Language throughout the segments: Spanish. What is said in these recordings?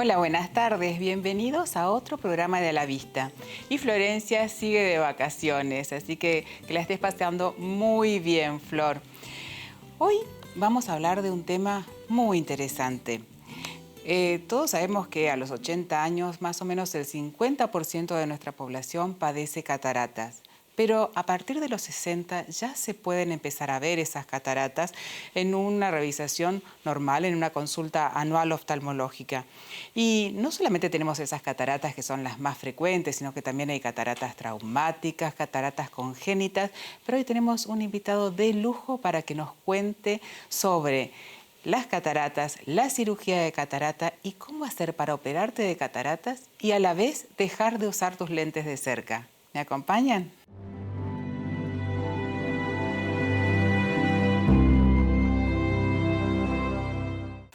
Hola, buenas tardes. Bienvenidos a otro programa de A la Vista. Y Florencia sigue de vacaciones, así que la estés pasando muy bien, Flor. Hoy vamos a hablar de un tema muy interesante. Todos sabemos que a los 80 años, más o menos el 50% de nuestra población padece cataratas. Pero a partir de los 60 ya se pueden empezar a ver esas cataratas en una revisación normal, en una consulta anual oftalmológica. Y no solamente tenemos esas cataratas que son las más frecuentes, sino que también hay cataratas traumáticas, cataratas congénitas. Pero hoy tenemos un invitado de lujo para que nos cuente sobre las cataratas, la cirugía de catarata y cómo hacer para operarte de cataratas y a la vez dejar de usar tus lentes de cerca. ¿Me acompañan?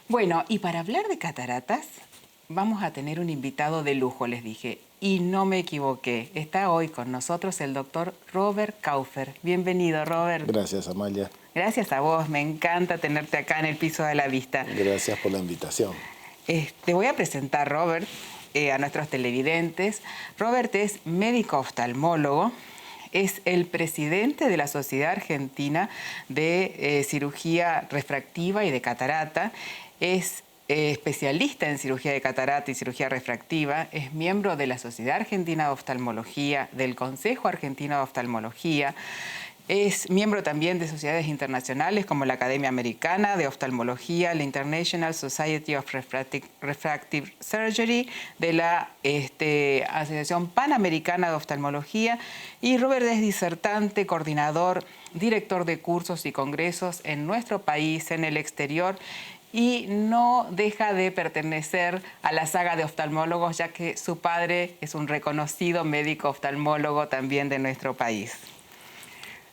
Bueno, y para hablar de cataratas, vamos a tener un invitado de lujo, les dije. Y no me equivoqué. Está hoy con nosotros el doctor Robert Kaufer. Bienvenido, Robert. Gracias, Amalia. Gracias a vos. Me encanta tenerte acá en el piso de la vista. Gracias por la invitación. Te voy a presentar, Robert, a nuestros televidentes. Robert es médico oftalmólogo. Es el presidente de la Sociedad Argentina de Cirugía Refractiva y de Catarata. Es especialista en cirugía de catarata y cirugía refractiva. Es miembro de la Sociedad Argentina de Oftalmología, del Consejo Argentino de Oftalmología. Es miembro también de sociedades internacionales como la Academia Americana de Oftalmología, la International Society of Refractive Surgery, de la Asociación Panamericana de Oftalmología. Y Robert es disertante, coordinador, director de cursos y congresos en nuestro país, en el exterior. Y no deja de pertenecer a la saga de oftalmólogos, ya que su padre es un reconocido médico oftalmólogo también de nuestro país.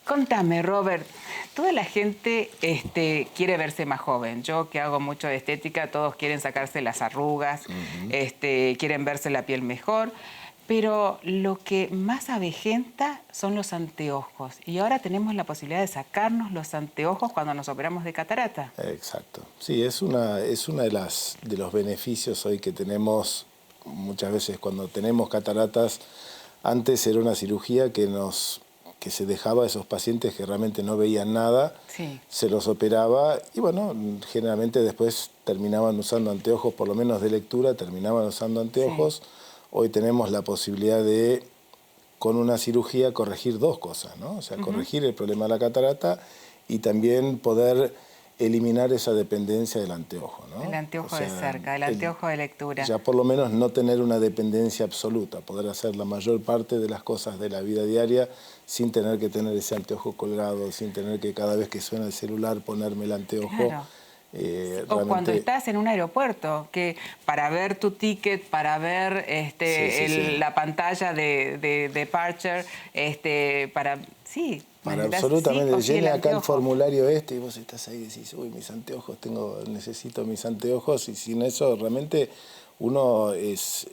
Contame, Robert, toda la gente quiere verse más joven. Yo, que hago mucho de estética, todos quieren sacarse las arrugas, quieren verse la piel mejor, pero lo que más avejenta son los anteojos. Y ahora tenemos la posibilidad de sacarnos los anteojos cuando nos operamos de catarata. Exacto. Sí, es una de los beneficios hoy que tenemos muchas veces cuando tenemos cataratas. Antes era una cirugía que se dejaba a esos pacientes que realmente no veían nada, sí, se los operaba y bueno, generalmente después terminaban usando anteojos, por lo menos de lectura, terminaban usando anteojos. Sí. Hoy tenemos la posibilidad de, con una cirugía, corregir dos cosas, ¿no? O sea, corregir el problema de la catarata y también poder eliminar esa dependencia del anteojo, ¿no? El anteojo de cerca, el anteojo de lectura. Ya por lo menos no tener una dependencia absoluta, poder hacer la mayor parte de las cosas de la vida diaria sin tener que tener ese anteojo colgado, sin tener que cada vez que suena el celular ponerme el anteojo. Claro. O cuando estás en un aeropuerto, que para ver tu ticket, para ver la pantalla de departure, para absolutamente, llene acá el formulario y vos estás ahí y decís, uy, mis anteojos, necesito mis anteojos, y sin eso realmente uno es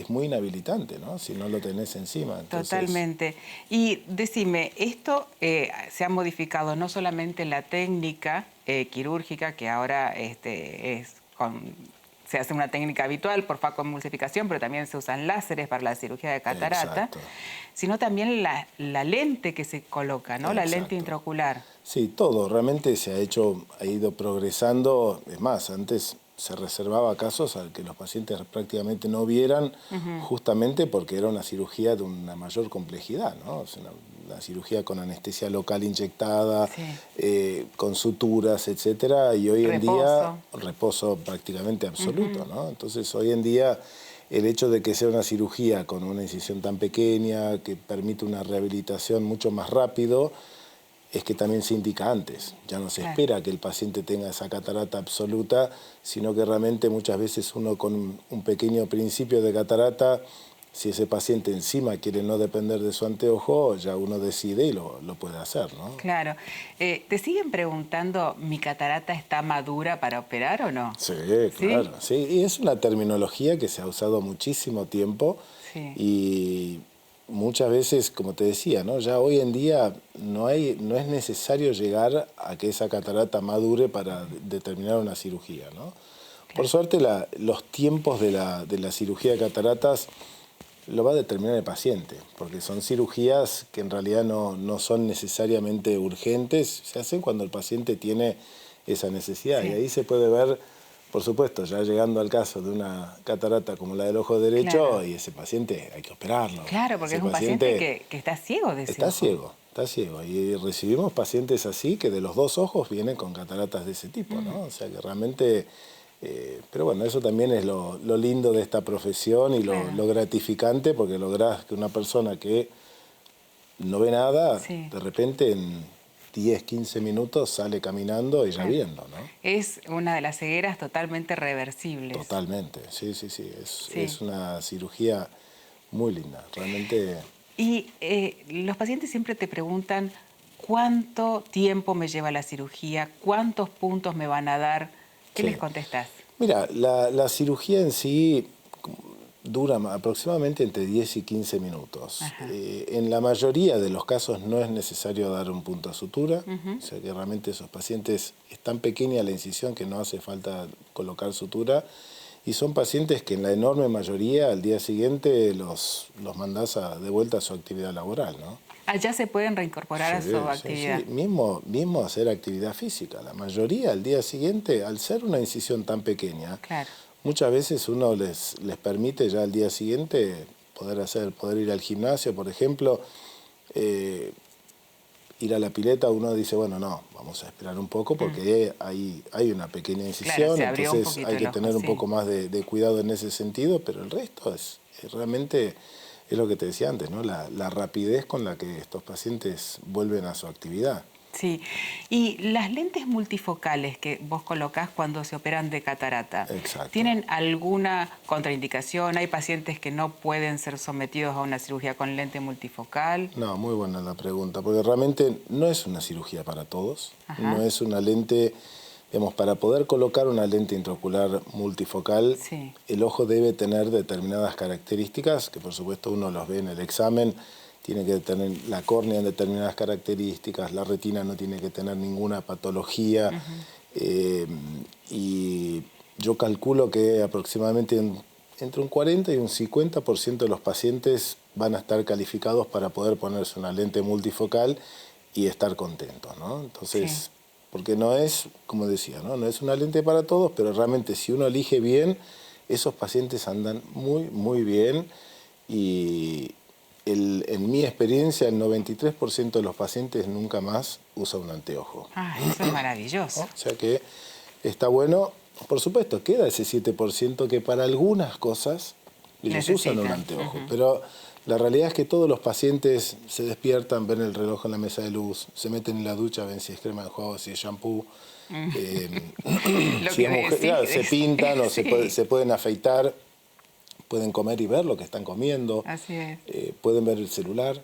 muy inhabilitante, ¿no? Si no lo tenés encima. Entonces... Totalmente. Y decime, esto se ha modificado no solamente en la técnica quirúrgica, que ahora se hace una técnica habitual por facoemulsificación, pero también se usan láseres para la cirugía de catarata, exacto, sino también la lente que se coloca, ¿no? Exacto. La lente intraocular. Sí, todo. Realmente ha ido progresando. Es más, antes se reservaba casos a que los pacientes prácticamente no vieran, justamente porque era una cirugía de una mayor complejidad, ¿no? O sea, una cirugía con anestesia local inyectada, sí, con suturas, etcétera, y hoy en día reposo prácticamente absoluto, ¿no? Entonces hoy en día el hecho de que sea una cirugía con una incisión tan pequeña, que permite una rehabilitación mucho más rápido, es que también se indica antes. Ya no se espera que el paciente tenga esa catarata absoluta, sino que realmente muchas veces uno con un pequeño principio de catarata, si ese paciente encima quiere no depender de su anteojo, ya uno decide y lo puede hacer, ¿no? Claro. ¿Te siguen preguntando, ¿mi catarata está madura para operar o no? Sí, claro. ¿Sí? Y es una terminología que se ha usado muchísimo tiempo, sí, y muchas veces, como te decía, ¿no? Ya hoy en día no es necesario llegar a que esa catarata madure para determinar una cirugía, ¿no? Por suerte, los tiempos de la cirugía de cataratas lo va a determinar el paciente, porque son cirugías que en realidad no son necesariamente urgentes, se hacen cuando el paciente tiene esa necesidad. Sí. Y ahí se puede ver, por supuesto, ya llegando al caso de una catarata como la del ojo derecho, claro. Y ese paciente hay que operarlo. Claro, porque es un paciente que está ciego de ese ojo. Está ciego. Y recibimos pacientes así que de los dos ojos vienen con cataratas de ese tipo, ¿no? O sea que realmente... pero bueno, eso también es lo lindo de esta profesión y lo gratificante, porque lográs que una persona que no ve nada, de repente en 10, 15 minutos sale caminando y ya viendo, ¿no? Es una de las cegueras totalmente reversibles. Totalmente, sí. Es una cirugía muy linda, realmente. Y los pacientes siempre te preguntan cuánto tiempo me lleva la cirugía, cuántos puntos me van a dar. ¿Qué les contestás? Mira, la cirugía en sí dura aproximadamente entre 10 y 15 minutos. En la mayoría de los casos no es necesario dar un punto a sutura, o sea que realmente esos pacientes es tan pequeña la incisión que no hace falta colocar sutura, y son pacientes que en la enorme mayoría al día siguiente los mandás de vuelta a su actividad laboral, ¿no? Allá se pueden reincorporar a su actividad. Sí. Mismo hacer actividad física. La mayoría al día siguiente, al ser una incisión tan pequeña, muchas veces uno les permite ya al día siguiente poder ir al gimnasio, por ejemplo, ir a la pileta. Uno dice, bueno, no, vamos a esperar un poco porque hay una pequeña incisión, entonces hay que tener un poco más de cuidado en ese sentido, pero el resto es realmente... Es lo que te decía antes, ¿no? La rapidez con la que estos pacientes vuelven a su actividad. Sí. Y las lentes multifocales que vos colocás cuando se operan de catarata, ¿tienen alguna contraindicación? ¿Hay pacientes que no pueden ser sometidos a una cirugía con lente multifocal? No, muy buena la pregunta, porque realmente no es una cirugía para todos. No es una lente... Digamos, para poder colocar una lente intraocular multifocal, el ojo debe tener determinadas características, que por supuesto uno los ve en el examen. Tiene que tener la córnea en determinadas características, la retina no tiene que tener ninguna patología. Y yo calculo que aproximadamente entre un 40 y un 50% de los pacientes van a estar calificados para poder ponerse una lente multifocal y estar contentos, ¿no? Entonces... Porque no es, como decía, no es una lente para todos, pero realmente si uno elige bien, esos pacientes andan muy bien. Y en mi experiencia, el 93% de los pacientes nunca más usa un anteojo. Eso es maravilloso. O sea que está bueno. Por supuesto, queda ese 7% que para algunas cosas ellos usan un anteojo, pero... La realidad es que todos los pacientes se despiertan, ven el reloj en la mesa de luz, se meten en la ducha, ven si es crema de enjuague, si es shampoo, se pintan o se pueden afeitar, pueden comer y ver lo que están comiendo, pueden ver el celular,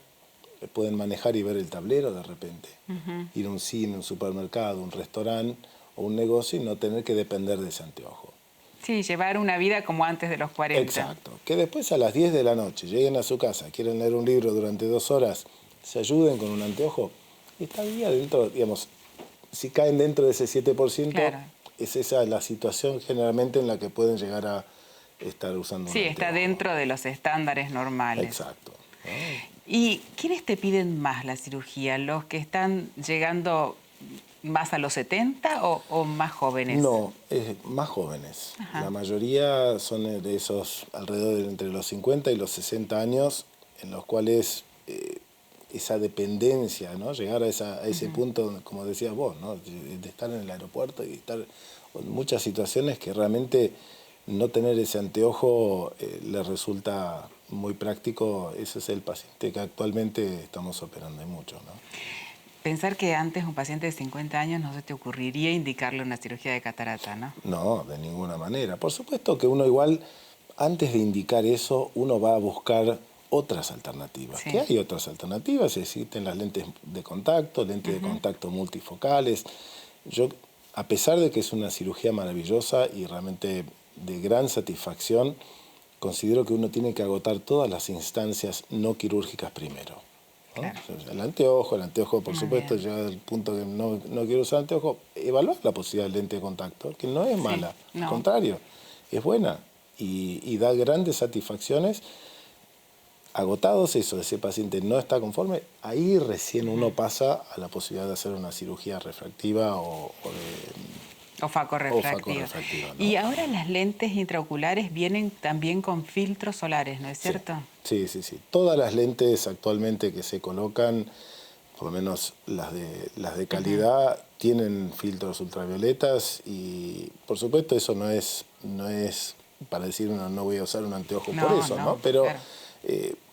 pueden manejar y ver el tablero de repente, ir a un cine, un supermercado, un restaurante o un negocio y no tener que depender de ese anteojo. Sí, llevar una vida como antes de los 40. Exacto. Que después a las 10 de la noche lleguen a su casa, quieren leer un libro durante 2 horas, se ayuden con un anteojo, y está bien dentro, digamos, si caen dentro de ese 7%, es esa la situación generalmente en la que pueden llegar a estar usando un anteojo. Está dentro de los estándares normales. Exacto. ¿Y quiénes te piden más la cirugía? ¿Los que están llegando más a los 70 o más jóvenes? No, más jóvenes. La mayoría son de esos alrededor de entre los 50 y los 60 años, en los cuales esa dependencia, ¿no? Llegar a ese punto, como decías vos, ¿no? De estar en el aeropuerto y estar en muchas situaciones que realmente no tener ese anteojo les resulta muy práctico. Ese es el paciente que actualmente estamos operando, hay mucho, ¿no? Pensar que antes un paciente de 50 años no se te ocurriría indicarle una cirugía de catarata, ¿no? No, de ninguna manera. Por supuesto que uno igual, antes de indicar eso, uno va a buscar otras alternativas. ¿Qué hay otras alternativas? Existen las lentes de contacto multifocales. Yo, a pesar de que es una cirugía maravillosa y realmente de gran satisfacción, considero que uno tiene que agotar todas las instancias no quirúrgicas primero. ¿no? Claro. O sea, el anteojo, por supuesto, llega al punto que no quiero usar anteojo, evaluar la posibilidad del lente de contacto, que no es mala, al contrario, es buena y da grandes satisfacciones. Agotados eso, ese paciente no está conforme, ahí recién uno pasa a la posibilidad de hacer una cirugía refractiva o faco refractiva. facorrefractiva, ¿no? Y ahora las lentes intraoculares vienen también con filtros solares, ¿no es cierto? Sí. Todas las lentes actualmente que se colocan, por lo menos las de calidad, tienen filtros ultravioletas y por supuesto eso no es para decir no voy a usar un anteojo por eso, ¿no? Pero claro.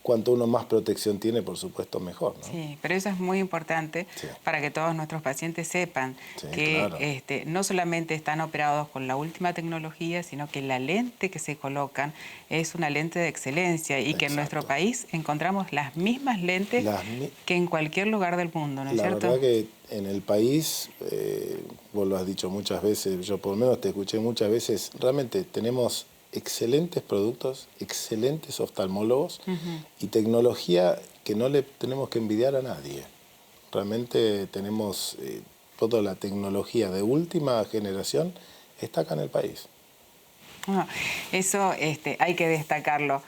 Cuanto uno más protección tiene, por supuesto, mejor, ¿no? Sí, pero eso es muy importante para que todos nuestros pacientes sepan que claro. no solamente están operados con la última tecnología, sino que la lente que se colocan es una lente de excelencia y que en nuestro país encontramos las mismas lentes que en cualquier lugar del mundo, ¿no es cierto? La verdad que en el país, vos lo has dicho muchas veces, yo por lo menos te escuché muchas veces, realmente tenemos excelentes productos, excelentes oftalmólogos y tecnología que no le tenemos que envidiar a nadie. Realmente tenemos toda la tecnología de última generación está acá en el país. Bueno, eso hay que destacarlo.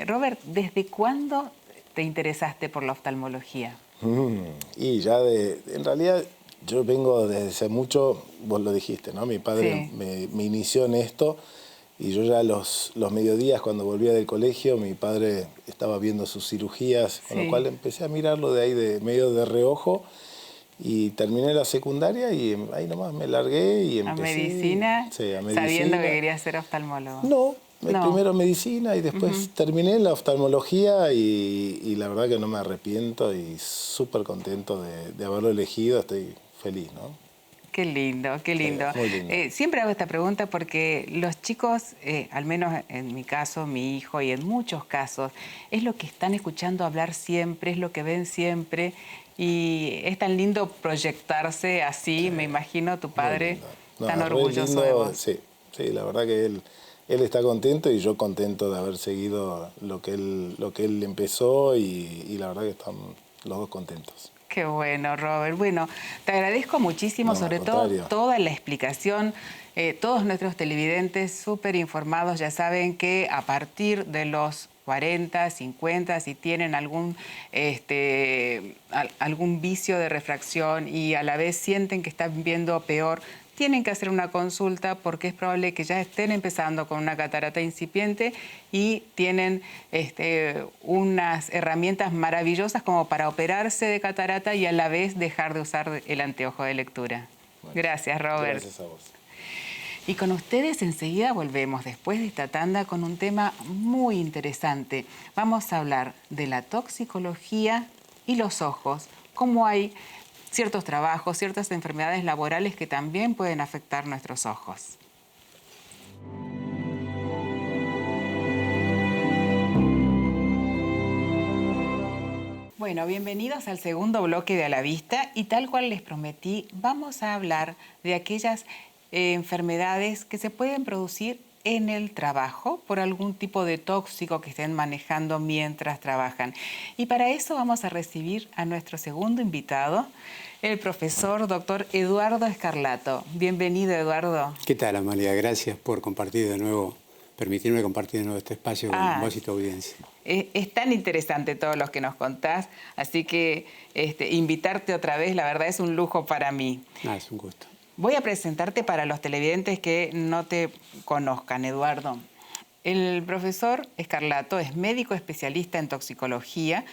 Robert, ¿desde cuándo te interesaste por la oftalmología? Y en realidad yo vengo desde hace mucho, vos lo dijiste, ¿no? Mi padre me inició en esto. Y yo ya los mediodías cuando volvía del colegio, mi padre estaba viendo sus cirugías, con lo cual empecé a mirarlo de ahí medio de reojo y terminé la secundaria y ahí nomás me largué y empecé... ¿A medicina? Sí, a medicina. ¿Sabiendo que querías ser oftalmólogo? No, primero medicina y después terminé la oftalmología y la verdad que no me arrepiento y súper contento de haberlo elegido, estoy feliz, ¿no? Qué lindo, qué lindo. Muy lindo. Siempre hago esta pregunta porque los chicos, al menos en mi caso, mi hijo y en muchos casos, es lo que están escuchando hablar siempre, es lo que ven siempre y es tan lindo proyectarse así, me imagino tu padre tan orgulloso de vos. Sí, la verdad que él está contento y yo contento de haber seguido lo que él empezó y la verdad que están los dos contentos. Qué bueno, Robert. Bueno, te agradezco muchísimo, sobre todo toda la explicación. Todos nuestros televidentes súper informados ya saben que a partir de los 40, 50, si tienen algún vicio de refracción y a la vez sienten que están viendo peor, tienen que hacer una consulta porque es probable que ya estén empezando con una catarata incipiente y tienen unas herramientas maravillosas como para operarse de catarata y a la vez dejar de usar el anteojo de lectura. Bueno, gracias, Robert. Gracias a vos. Y con ustedes enseguida volvemos después de esta tanda con un tema muy interesante. Vamos a hablar de la toxicología y los ojos, cómo hay ciertos trabajos, ciertas enfermedades laborales que también pueden afectar nuestros ojos. Bueno, bienvenidos al segundo bloque de A la Vista y tal cual les prometí, vamos a hablar de aquellas enfermedades que se pueden producir en el trabajo por algún tipo de tóxico que estén manejando mientras trabajan. Y para eso vamos a recibir a nuestro segundo invitado, el profesor doctor Eduardo Scarlato. Bienvenido, Eduardo. ¿Qué tal, Amalia? Gracias por compartir de nuevo, permitirme compartir de nuevo este espacio con vos y tu audiencia. Es tan interesante todo lo que nos contás, así que invitarte otra vez, la verdad es un lujo para mí. Es un gusto. Voy a presentarte para los televidentes que no te conozcan, Eduardo. El profesor Scarlato es médico especialista en toxicología,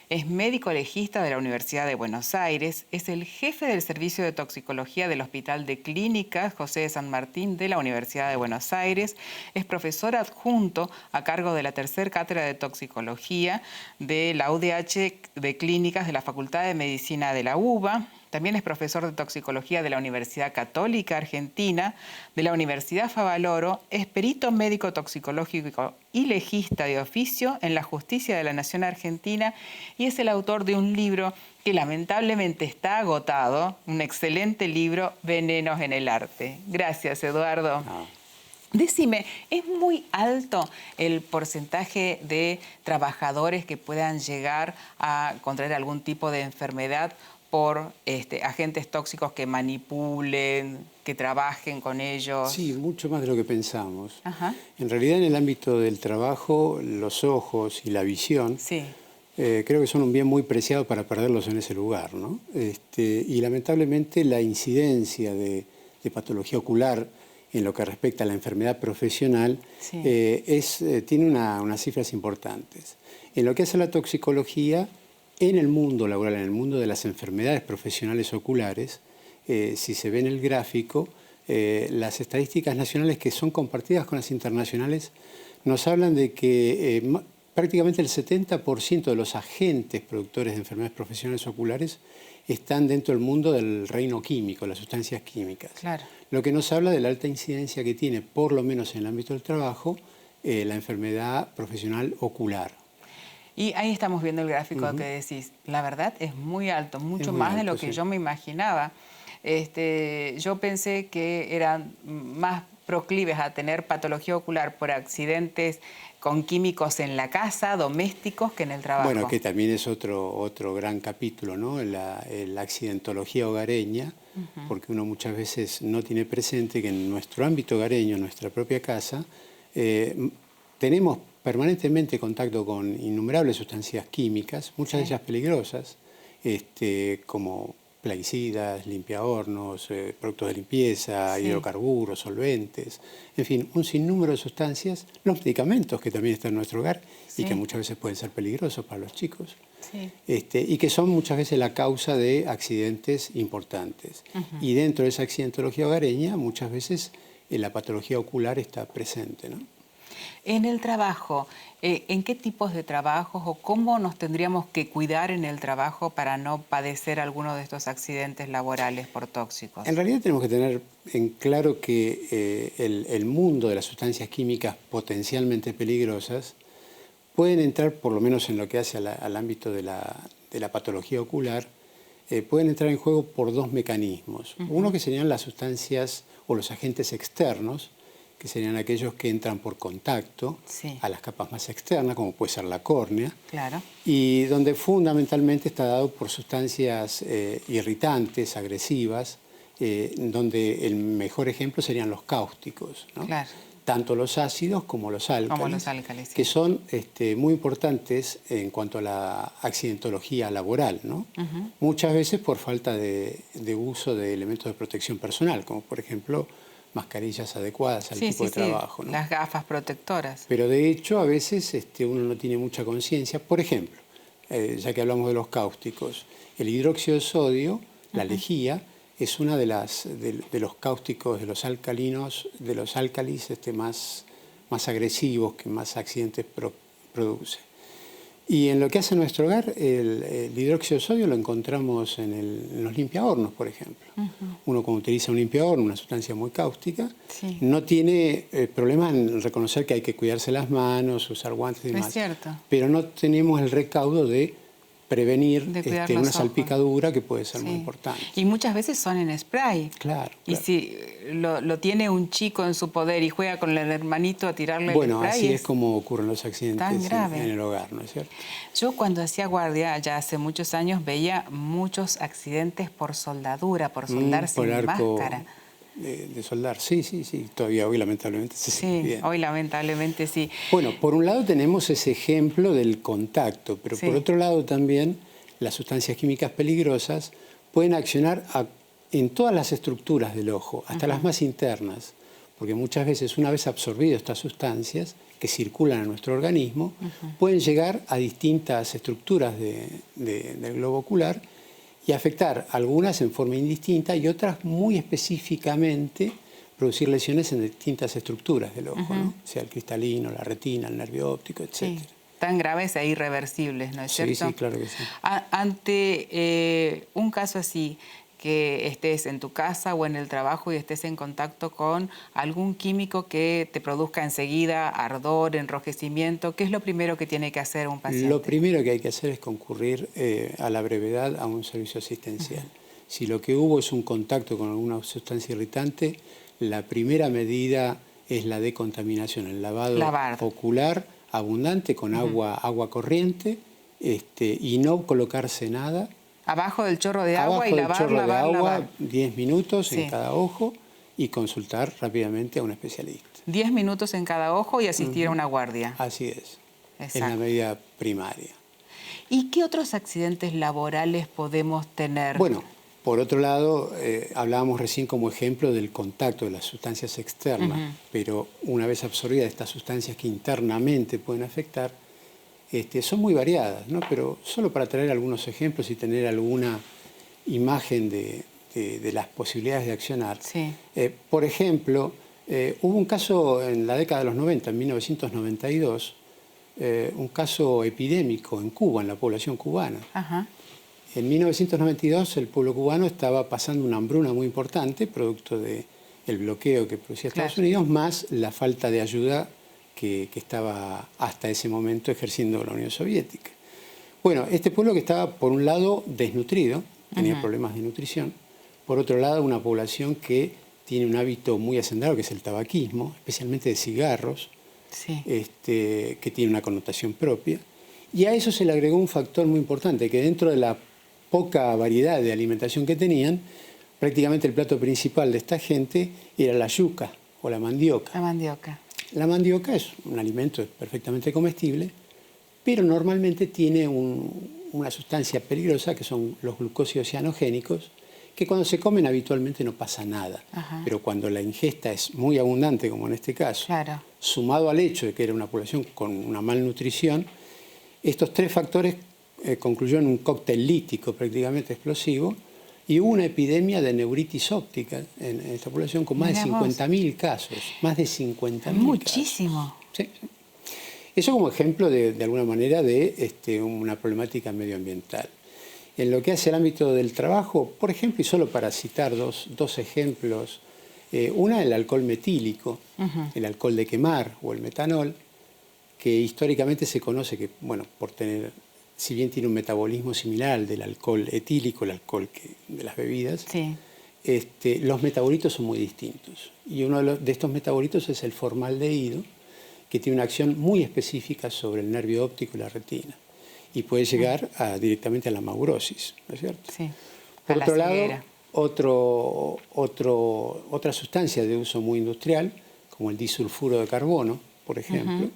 es médico legista de la Universidad de Buenos Aires, es el jefe del Servicio de Toxicología del Hospital de Clínicas José de San Martín de la Universidad de Buenos Aires, es profesor adjunto a cargo de la tercera cátedra de toxicología de la UDH de Clínicas de la Facultad de Medicina de la UBA. También es profesor de toxicología de la Universidad Católica Argentina, de la Universidad Favaloro, es perito médico toxicológico y legista de oficio en la Justicia de la Nación Argentina y es el autor de un libro que lamentablemente está agotado, un excelente libro, Venenos en el Arte. Gracias, Eduardo. Decime, ¿es muy alto el porcentaje de trabajadores que puedan llegar a contraer algún tipo de enfermedad por agentes tóxicos que manipulen, que trabajen con ellos? Sí, mucho más de lo que pensamos. Ajá. En realidad, en el ámbito del trabajo, los ojos y la visión, Sí. creo que son un bien muy preciado para perderlos en ese lugar, ¿no? Y lamentablemente la incidencia de patología ocular en lo que respecta a la enfermedad profesional Sí. tiene unas cifras importantes. En lo que hace a la toxicología, en el mundo laboral, en el mundo de las enfermedades profesionales oculares, si se ve en el gráfico, las estadísticas nacionales que son compartidas con las internacionales nos hablan de que prácticamente el 70% de los agentes productores de enfermedades profesionales oculares están dentro del mundo del reino químico, las sustancias químicas. Claro. Lo que nos habla de la alta incidencia que tiene, por lo menos en el ámbito del trabajo, la enfermedad profesional ocular. Y ahí estamos viendo el gráfico que decís. La verdad es muy alto, mucho más de lo que yo me imaginaba. Yo pensé que eran más proclives a tener patología ocular por accidentes con químicos en la casa, domésticos, que en el trabajo. Bueno, que también es otro gran capítulo, ¿no? La accidentología hogareña, porque uno muchas veces no tiene presente que en nuestro ámbito hogareño, en nuestra propia casa, tenemos permanentemente contacto con innumerables sustancias químicas, muchas de ellas peligrosas, como plaguicidas, limpiahornos, productos de limpieza, hidrocarburos, solventes, en fin, un sinnúmero de sustancias, los medicamentos que también están en nuestro hogar y que muchas veces pueden ser peligrosos para los chicos, y que son muchas veces la causa de accidentes importantes. Y dentro de esa accidentología hogareña, muchas veces la patología ocular está presente, ¿no? En el trabajo, ¿en qué tipos de trabajos o cómo nos tendríamos que cuidar en el trabajo para no padecer alguno de estos accidentes laborales por tóxicos? En realidad tenemos que tener en claro que el mundo de las sustancias químicas potencialmente peligrosas pueden entrar, por lo menos en lo que hace al ámbito de la patología ocular, pueden entrar en juego por dos mecanismos. Uno que serían las sustancias o los agentes externos, que serían aquellos que entran por contacto a las capas más externas, como puede ser la córnea, y donde fundamentalmente está dado por sustancias irritantes, agresivas, donde el mejor ejemplo serían los cáusticos, ¿no? Tanto los ácidos como los álcalis, que son muy importantes en cuanto a la accidentología laboral, ¿no? Muchas veces por falta de uso de elementos de protección personal, como por ejemplo mascarillas adecuadas al tipo de trabajo, ¿no? Las gafas protectoras. Pero de hecho a veces uno no tiene mucha conciencia. Por ejemplo, ya que hablamos de los cáusticos, el hidróxido de sodio, la lejía, es una de los cáusticos, de los alcalinos, de los álcalis más agresivos, que más accidentes produce. Y en lo que hace nuestro hogar, el hidróxido de sodio lo encontramos en los limpiahornos, por ejemplo. Uno cuando utiliza un limpiahorno, una sustancia muy cáustica, no tiene problema en reconocer que hay que cuidarse las manos, usar guantes y demás. Es cierto. Pero no tenemos el recaudo de prevenir una salpicadura que puede ser muy importante. Y muchas veces son en spray. Claro. Y si lo tiene un chico en su poder y juega con el hermanito a tirarle el spray... Bueno, así es como ocurren los accidentes en el hogar, ¿no es cierto? Yo cuando hacía guardia, ya hace muchos años, veía muchos accidentes por soldadura, por soldar sin máscara. De soldar, sí, todavía hoy lamentablemente hoy lamentablemente sí. Bueno, por un lado tenemos ese ejemplo del contacto, pero por otro lado también las sustancias químicas peligrosas pueden accionar en todas las estructuras del ojo, hasta las más internas, porque muchas veces una vez absorbidas estas sustancias que circulan en nuestro organismo, pueden llegar a distintas estructuras del globo ocular y afectar algunas en forma indistinta y otras muy específicamente producir lesiones en distintas estructuras del ojo, ¿no? Sea el cristalino, la retina, el nervio óptico, etc. Tan graves e irreversibles, ¿no es cierto? Sí, claro que sí. Ante un caso así, que estés en tu casa o en el trabajo y estés en contacto con algún químico que te produzca enseguida ardor, enrojecimiento, ¿qué es lo primero que tiene que hacer un paciente? Lo primero que hay que hacer es concurrir a la brevedad a un servicio asistencial. Si lo que hubo es un contacto con alguna sustancia irritante, la primera medida es la decontaminación, el lavado Lavar. ocular abundante con agua corriente, y no colocarse nada. Abajo del chorro de agua Abajo y del lavar, chorro lavar, de agua, lavar. 10 minutos Sí. en cada ojo y consultar rápidamente a un especialista. 10 minutos en cada ojo y asistir a una guardia. Así es, en la Exacto. medida primaria. ¿Y qué otros accidentes laborales podemos tener? Bueno, por otro lado, hablábamos recién como ejemplo del contacto de las sustancias externas, pero una vez absorbidas estas sustancias que internamente pueden afectar, son muy variadas, ¿no? Pero solo para traer algunos ejemplos y tener alguna imagen de las posibilidades de accionar. Sí. Por ejemplo, hubo un caso en la década de los 90, en 1992, un caso epidémico en Cuba, en la población cubana. Ajá. En 1992 el pueblo cubano estaba pasando una hambruna muy importante, producto del bloqueo que producía Estados Unidos, más la falta de ayuda que estaba hasta ese momento ejerciendo la Unión Soviética. Bueno, este pueblo que estaba por un lado desnutrido, tenía problemas de nutrición, por otro lado una población que tiene un hábito muy hacendado que es el tabaquismo, especialmente de cigarros, Sí. que tiene una connotación propia, y a eso se le agregó un factor muy importante, que dentro de la poca variedad de alimentación que tenían, prácticamente el plato principal de esta gente era la yuca o la mandioca. La mandioca. La mandioca es un alimento perfectamente comestible, pero normalmente tiene una sustancia peligrosa que son los glucósidos cianogénicos, que cuando se comen habitualmente no pasa nada. Ajá. Pero cuando la ingesta es muy abundante, como en este caso, Claro. sumado al hecho de que era una población con una malnutrición, estos tres factores concluyeron en un cóctel lítico prácticamente explosivo y hubo una epidemia de neuritis óptica en esta población con más de 50.000 casos. Más de 50.000 Muchísimo. casos. Sí, sí. Eso como ejemplo de alguna manera de una problemática medioambiental. En lo que hace al ámbito del trabajo, por ejemplo, y solo para citar dos ejemplos, una, el alcohol metílico, el alcohol de quemar o el metanol, que históricamente se conoce que, bueno, por tener, si bien tiene un metabolismo similar al del alcohol etílico, el alcohol de las bebidas, Sí. los metabolitos son muy distintos. Y uno de estos metabolitos es el formaldehído, que tiene una acción muy específica sobre el nervio óptico y la retina. Y puede llegar directamente a la maurosis, ¿no es cierto? Sí. Por A la otro lado, ceguera. otra sustancia de uso muy industrial, como el disulfuro de carbono, por ejemplo,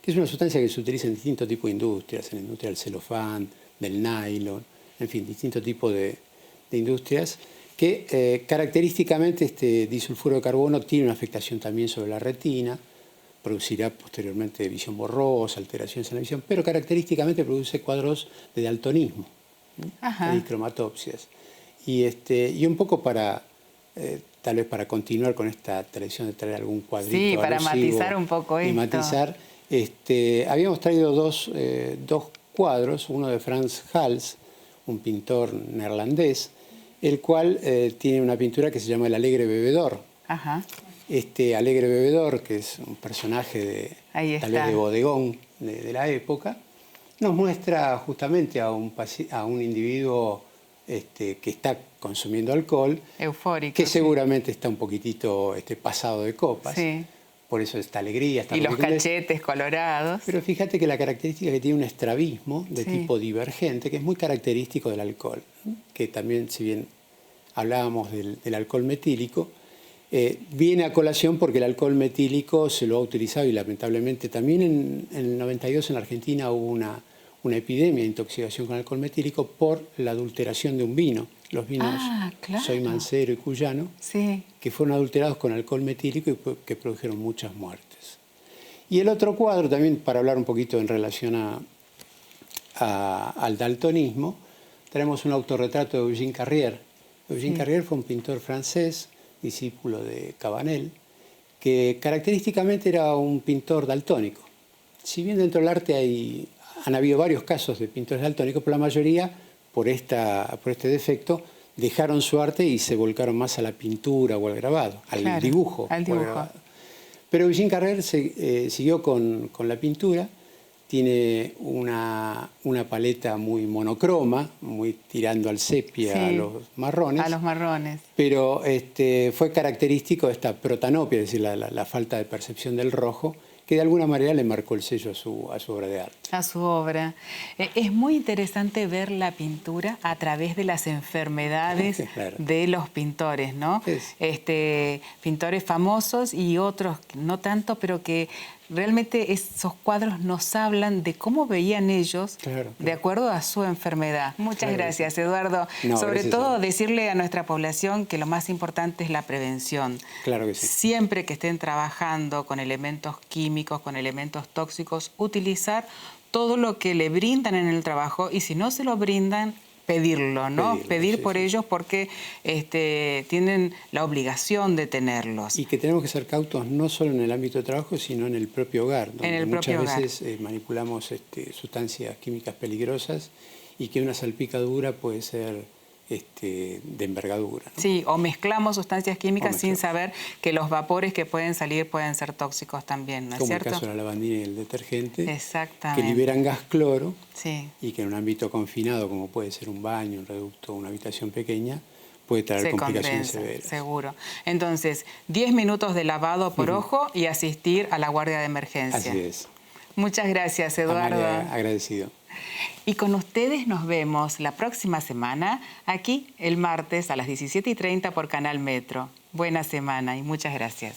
que es una sustancia que se utiliza en distintos tipos de industrias, en la industria del celofán, del nylon, en fin, distintos tipos de industrias, que característicamente este disulfuro de carbono tiene una afectación también sobre la retina, producirá posteriormente visión borrosa, alteraciones en la visión, pero característicamente produce cuadros de daltonismo, de cromatopsias. Y un poco para, tal vez para continuar con esta tradición de traer algún cuadrito Sí, para alusivo matizar un poco y esto. matizar, habíamos traído dos cuadros, uno de Frans Hals, un pintor neerlandés, el cual tiene una pintura que se llama El alegre bebedor. Ajá. Este alegre bebedor, que es un personaje tal vez de bodegón de la época, nos muestra justamente a un individuo que está consumiendo alcohol, Eufórico. que seguramente está un poquitito pasado de copas. Sí. Por eso esta alegría. Y los cachetes colorados. Pero fíjate que la característica es que tiene un estrabismo de tipo divergente, que es muy característico del alcohol, que también, si bien hablábamos del alcohol metílico, viene a colación porque el alcohol metílico se lo ha utilizado y lamentablemente también en el 92 en Argentina hubo una epidemia de intoxicación con alcohol metílico por la adulteración de un vino. Los vinos claro. Soy Mancero y Cuyano, que fueron adulterados con alcohol metílico y que produjeron muchas muertes. Y el otro cuadro, también para hablar un poquito en relación al daltonismo, tenemos un autorretrato de Eugène Carrier. Eugène Carrier fue un pintor francés, discípulo de Cabanel, que característicamente era un pintor daltónico. Si bien dentro del arte han habido varios casos de pintores daltónicos, pero la mayoría, por este defecto, dejaron su arte y se volcaron más a la pintura o al grabado, al dibujo. Al dibujo. Pero Eugène Carrier siguió con la pintura, tiene una paleta muy monocroma, muy tirando al sepia, Sí, a los marrones. a los marrones. Pero fue característico esta protanopia, es decir, la falta de percepción del rojo, que de alguna manera le marcó el sello a su obra de arte. A su obra. Es muy interesante ver la pintura a través de las enfermedades Claro. de los pintores, ¿no? Pintores famosos y otros no tanto, pero que realmente esos cuadros nos hablan de cómo veían ellos, Claro. de acuerdo a su enfermedad. Muchas gracias, Eduardo. No, Sobre gracias todo a vos. decirle a nuestra población que lo más importante es la prevención. Claro que sí. Siempre que estén trabajando con elementos químicos, con elementos tóxicos, utilizar todo lo que le brindan en el trabajo, y si no se lo brindan, pedirlo, ¿no? Pedir por ellos, porque tienen la obligación de tenerlos. Y que tenemos que ser cautos no solo en el ámbito de trabajo, sino en el propio hogar, donde muchas veces manipulamos sustancias químicas peligrosas, y que una salpicadura puede ser de envergadura, ¿no? Sí, o mezclamos sustancias químicas sin saber que los vapores que pueden salir pueden ser tóxicos también, ¿no es cierto? Como el caso de la lavandina y el detergente, Exactamente. que liberan gas cloro, sí, y que en un ámbito confinado, como puede ser un baño, un reducto, una habitación pequeña, puede traer complicaciones severas. Seguro. Entonces, 10 minutos de lavado por ojo y asistir a la guardia de emergencia. Así es. Muchas gracias, Eduardo. Amalia, agradecido. Y con ustedes nos vemos la próxima semana, aquí el martes a las 17:30 por Canal Metro. Buena semana y muchas gracias.